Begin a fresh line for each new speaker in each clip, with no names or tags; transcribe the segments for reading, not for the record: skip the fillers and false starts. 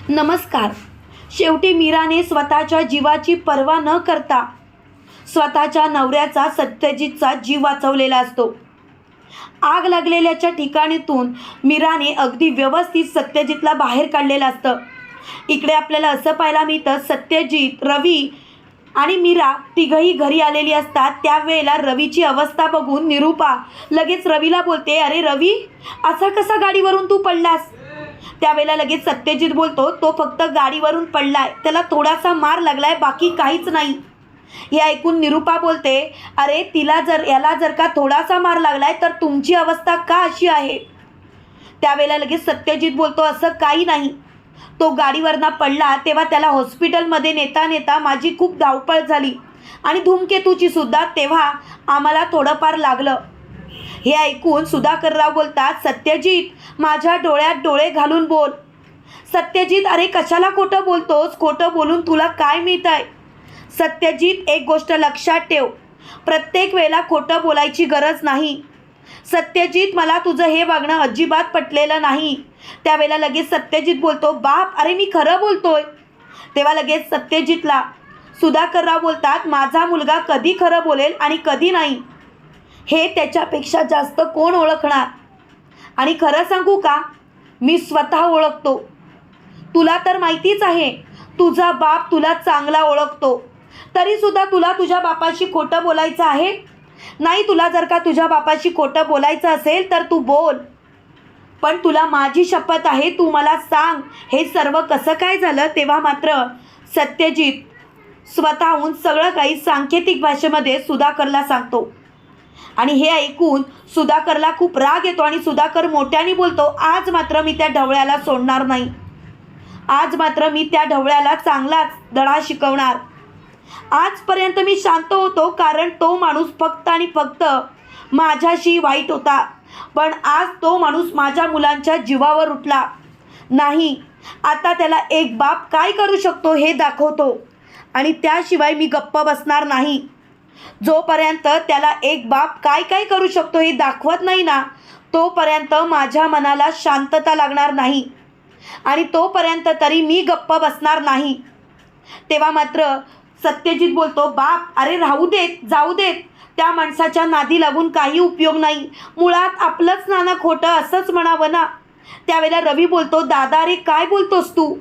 नमस्कार. शेवटी मीराने स्वतःच्या जीवाची पर्वा न करता स्वतःच्या नवऱ्याचा सत्यजितचा जीव वाचवलेला असतो. आग लागलेल्याच्या ठिकाणीतून मीराने अगदी व्यवस्थित सत्यजितला बाहेर काढलेलं असतं. इकडे आपल्याला असं पाहायला मिळतं, सत्यजित, रवी आणि मीरा तिघही घरी आलेली असतात. त्यावेळेला रवीची अवस्था बघून निरूपा लगेच रवीला बोलते, अरे रवी, असा कसा गाडीवरून तू पडलास? त्यावेळेला लगेच सत्यजित बोलतो, तो फक्त गाडीवरून पडलाय, त्याला थोडासा मार लागलाय, बाकी काहीच नाही. हे ऐकून निरूपा बोलते, अरे याला जर का थोडासा मार लागलाय तर तुमची अवस्था का अशी आहे? त्यावेळेला लगेच सत्यजित बोलतो, असं काही नाही, तो गाडीवरनं पडला तेव्हा त्याला हॉस्पिटलमध्ये नेता नेता माझी खूप धावपळ झाली आणि धूमकेतूची सुद्धा, तेव्हा आम्हाला थोडंफार लागलं. हे ऐकून सुधाकरराव बोलतात, सत्यजित, माझ्या डोळ्यात डोळे घालून बोल. सत्यजित, अरे कशाला खोटं बोलतोस? खोटं बोलून तुला काय मिळतंय? सत्यजित, एक गोष्ट लक्षात ठेव, प्रत्येक वेळेला खोटं बोलायची गरज नाही. सत्यजित, मला तुझं हे वागणं अजिबात पटलेलं नाही. त्यावेळेला लगेच सत्यजित बोलतो, बाप, अरे मी खरं बोलतोय. तेव्हा लगेच सत्यजितला सुधाकरराव बोलतात, माझा मुलगा कधी खरं बोलेल आणि कधी नाही हे त्याच्यापेक्षा जास्त कोण ओळखणार? आणि खरं सांगू का, मी स्वतः ओळखतो. तुला तर माहितीच आहे, तुझा बाप तुला चांगला ओळखतो, तरीसुद्धा तुला तुझ्या बापाशी खोटं बोलायचं आहे. नाही, तुला जर का तुझ्या बापाशी खोटं बोलायचं असेल तर तू बोल, पण तुला माझी शपथ आहे, तू मला सांग हे सर्व कसं काय झालं. तेव्हा मात्र सत्यजित स्वतःहून सगळं काही सांकेतिक भाषेमध्ये सुधाकरला सांगतो. आणि हे ऐकून सुधाकरला खूप राग येतो आणि सुधाकर मोठ्याने बोलतो, आज मात्र मी त्या ढवळ्याला सोडणार नाही. आज मात्र मी त्या ढवळ्याला चांगलाच धडा शिकवणार. आजपर्यंत मी शांत होतो कारण तो माणूस फक्त आणि फक्त माझ्याशी वाईट होता, पण आज तो माणूस माझ्या मुलांच्या जीवावर उठला. नाही, आता त्याला एक बाप काय करू शकतो हे दाखवतो आणि त्याशिवाय मी गप्प बसणार नाही. जोपर्यंत त्याला एक बाप काय काय करू शकतो हे दाखवत नाही ना, तोपर्यंत माझ्या मनाला शांतता लागणार नाही आणि तोपर्यंत तरी मी गप्प बसणार नाही. तेव्हा मात्र सत्यजित बोलतो, बाप, अरे राहू देत, जाऊ देत, त्या माणसाच्या नादी लागून काही उपयोग नाही. मुळात आपलंच नाणं खोटं असंच म्हणावं ना. त्यावेळेला रवी बोलतो, दादा, अरे काय बोलतोस तू?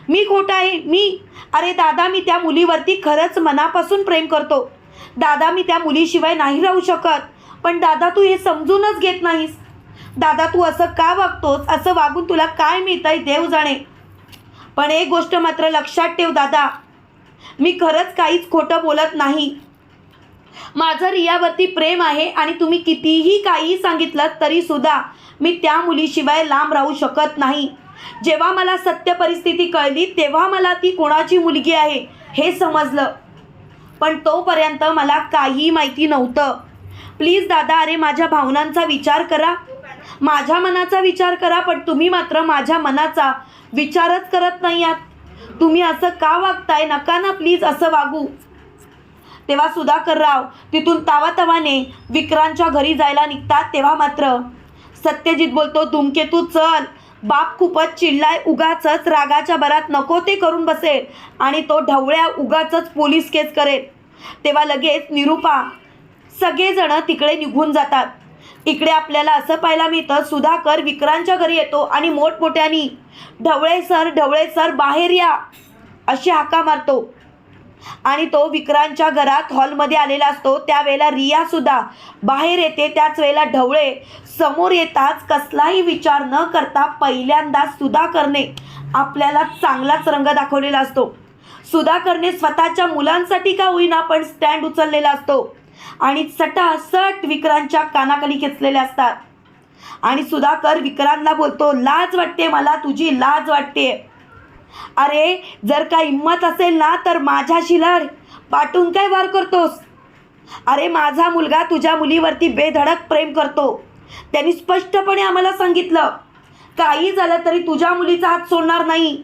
मी खोटं आहे? अरे दादा, मी त्या मुलीवरती खरंच मनापासून प्रेम करतो. दादा, मी त्या मुलीशिवाय नाही राहू शकत. पण दादा, तू हे समजूनच घेत नाहीस. दादा, तू असं का वागतोस? असं वागून तुला काय मिळतंय देव जाणे. पण एक गोष्ट मात्र लक्षात ठेव दादा, मी खरंच काहीच खोटं बोलत नाही. माझं रियावरती प्रेम आहे आणि तुम्ही कितीही काही सांगितलं तरीसुद्धा मी त्या मुलीशिवाय लांब राहू शकत नाही. जेव्हा मला सत्य परिस्थिती कळली तेव्हा मला ती कोणाची मुलगी आहे हे समजलं, पण तोपर्यंत मला काही माहिती नव्हतं. प्लीज दादा, अरे माझ्या भावनांचा विचार करा, माझ्या मनाचा विचार करा. पण तुम्ही मात्र माझ्या मनाचा विचारच करत नाही आहात. तुम्ही असं का वागताय? नका ना प्लीज असं वागू. तेव्हा सुधाकरराव तिथून तावातावाने विक्रांतच्या घरी जायला निघतात. तेव्हा मात्र सत्यजित बोलतो, धूमकेतू चल, बाप खूपच चिडलाय, उगाचच रागाच्या भरात नको ते करून बसेल आणि तो ढवळ्या उगाचच पोलीस केस करेल. तेव्हा लगेच निरूपा सगळेजण तिकडे निघून जातात. इकडे आपल्याला असं पाहायला मिळतं, सुधाकर विक्रांतच्या घरी येतो आणि मोठमोठ्यानी ढवळे सर बाहेर या अशी हाका मारतो आणि तो विक्रांतच्या घरात हॉलमध्ये आलेला असतो. त्यावेळेला रिया सुद्धा बाहेर येते. त्याच वेळेला ढवळे समोर येताच कसलाही विचार न करता पहिल्यांदा सुधाकरने आपल्याला चांगलाच रंग दाखवलेला असतो. सुधाकरने स्वतःच्या मुलांसाठी का होईना पण स्टँड उचललेला असतो आणि सटासट विक्रांतच्या कानाखाली खेचलेले असतात. आणि सुधाकर विक्रांतला बोलतो, लाज वाटते मला, तुझी लाज वाटते. अरे जर का हिम्मत असेल ना तर माझ्याशी लढ, पाठून काय वार करतोस? अरे माझा मुलगा तुझ्या मुलीवरती बेधडक प्रेम करतो. त्यांनी स्पष्टपणे आम्हाला सांगितलं, काही झालं तरी तुझ्या मुलीचा हात सोडणार नाही.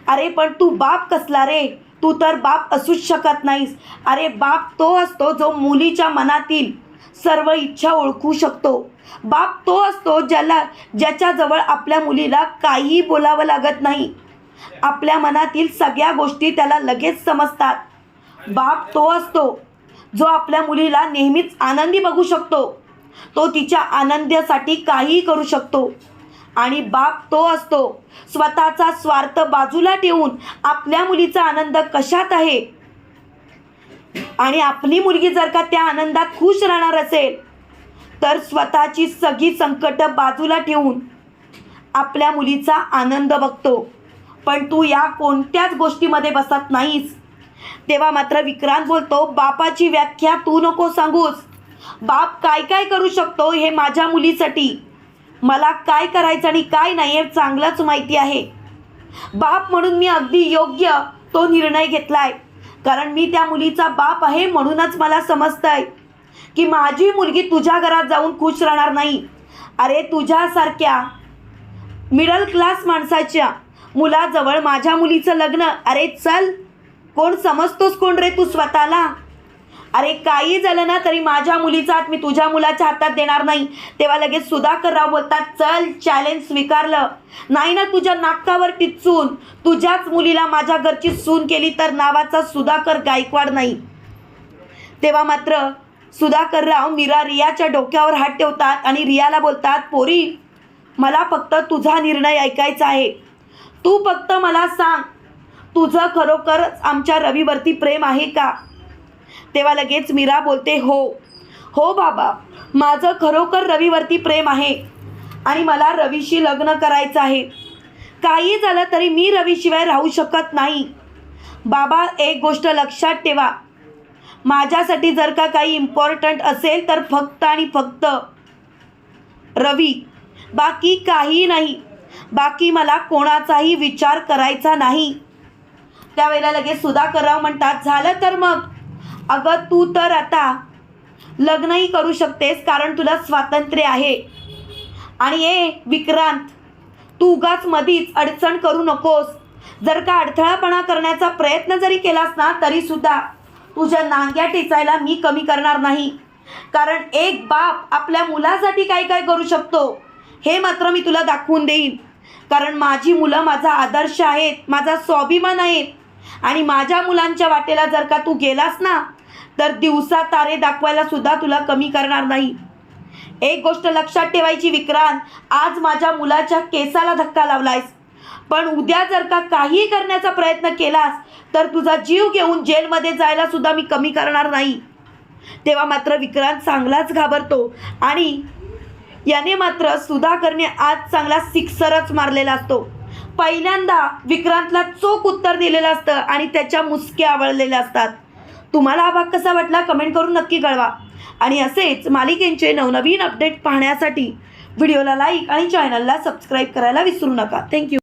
अरे पण तू बाप कसला रे? तू तर बाप असूच शकत नाहीस. अरे बाप तो असतो जो मुलीच्या मनातील सर्व इच्छा ओळखू शकतो. बाप तो असतो ज्याच्याजवळ आपल्या मुलीला काहीही बोलावं लागत नाही. आपल्या मनातील सगळ्या गोष्टी त्याला लगेच समजतात. बाप तो असतो जो आपल्या मुलीला नेहमीच आनंदी बघू शकतो. तो तिच्या आनंदासाठी काहीही करू शकतो. आणि बाप तो असतो स्वतःचा स्वार्थ बाजूला ठेवून आपल्या मुलीचा आनंद कशात आहे आणि आपली मुलगी जर का त्या आनंदात खुश राहणार असेल तर स्वतःची सगळी संकट बाजूला ठेवून आपल्या मुलीचा आनंद बघतो. पण तू या कोणत्याच गोष्टीमध्ये बसत नाहीस. तेव्हा मात्र विक्रांत बोलतो, बापाची व्याख्या तू नको सांगूस. बाप काय काय करू शकतो हे माझ्या मुलीसाठी मला काय करायचं आणि काय नाही हे चांगलंच माहिती आहे. बाप म्हणून मी अगदी योग्य तो निर्णय घेतलाय. कारण मी त्या मुलीचा बाप आहे. म्हणूनच मला समजतंय की माझी मुलगी तुझ्या घरात जाऊन खुश राहणार नाही. अरे तुझ्यासारख्या मिडल क्लास माणसाच्या मुलाजवळ माझ्या मुलीचं लग्न, अरे चल, कोण समजतोस कोण रे तू स्वतःला? अरे काही झालं ना तरी माझ्या मुलीचा हात मी तुझ्या मुलाच्या हातात देणार नाही. तेव्हा लगेच सुधाकरराव बोलतात, चल चॅलेंज स्वीकारलं नाही ना तुझ्या नाकावर टिचून तुझ्याच मुलीला माझ्या घरची सून केली तर नावाचा सुधाकर गायकवाड नाही. तेव्हा मात्र सुधाकरराव मीरा रियाच्या डोक्यावर हात ठेवतात आणि रियाला बोलतात, पोरी मला फक्त तुझा निर्णय ऐकायचा आहे. तू फक्त मला सांग, तुझं खरोखर आमच्या रवीवरती प्रेम आहे का? तेव्हा लगेच मीरा बोलते, हो बाबा, माझं खरोखर रवीवरती प्रेम आहे आणि मला रवीशी लग्न करायचं आहे. काही झालं तरी मी रवीशिवाय राहू शकत नाही. बाबा एक गोष्ट लक्षात ठेवा, माझ्यासाठी जर का काही इम्पॉर्टंट असेल तर फक्त आणि फक्त रवी, बाकी काही नाही. बाकी मला कोणाचाही विचार करायचा नाही. त्यावेळेला लगेच सुधाकरराव म्हणतात, झालं तर मग अगं तू तर आता लग्नही करू शकतेस कारण तुला स्वातंत्र्य आहे. आणि विक्रांत, तू उगाच मधीच अडचण करू नकोस. जर का अडथळापणा करण्याचा प्रयत्न जरी केलास ना तरी सुद्धा तुझ्या नांग्या टेचायला मी कमी करणार नाही. कारण एक बाप आपल्या मुलासाठी काय काय करू शकतो हे मात्र मी तुला दाखवून देईन. कारण माझी मुलं माझा आदर्श आहेत, माझा स्वाभिमान आहेत. आणि माझ्या मुलांच्या वाटेला जर का तू गेलास ना तर दिवसा तारे दाखवायला सुद्धा तुला कमी करणार नाही. एक गोष्ट लक्षात ठेवायची विक्रांत, आज माझ्या मुलाच्या केसाला धक्का लावलायस, पण उद्या जर का काही करण्याचा प्रयत्न केलास तर तुझा जीव घेऊन जेलमध्ये जायला सुद्धा मी कमी करणार नाही. तेव्हा मात्र विक्रांत चांगलाच घाबरतो आणि याने मात्र सुधाकरने आज चांगला सिक्सरच मारलेला असतो. पहिल्यांदा विक्रांतला चोख उत्तर दिलेलं असतं आणि त्याच्या मुसक्या आवळलेल्या असतात. तुम्हाला हा भाग कसा वाटला कमेंट करून नक्की कळवा. आणि असेच मालिकेंचे नवनवीन अपडेट पाहण्यासाठी व्हिडिओला लाईक आणि चॅनलला सबस्क्राईब करायला विसरू नका. थँक्यू.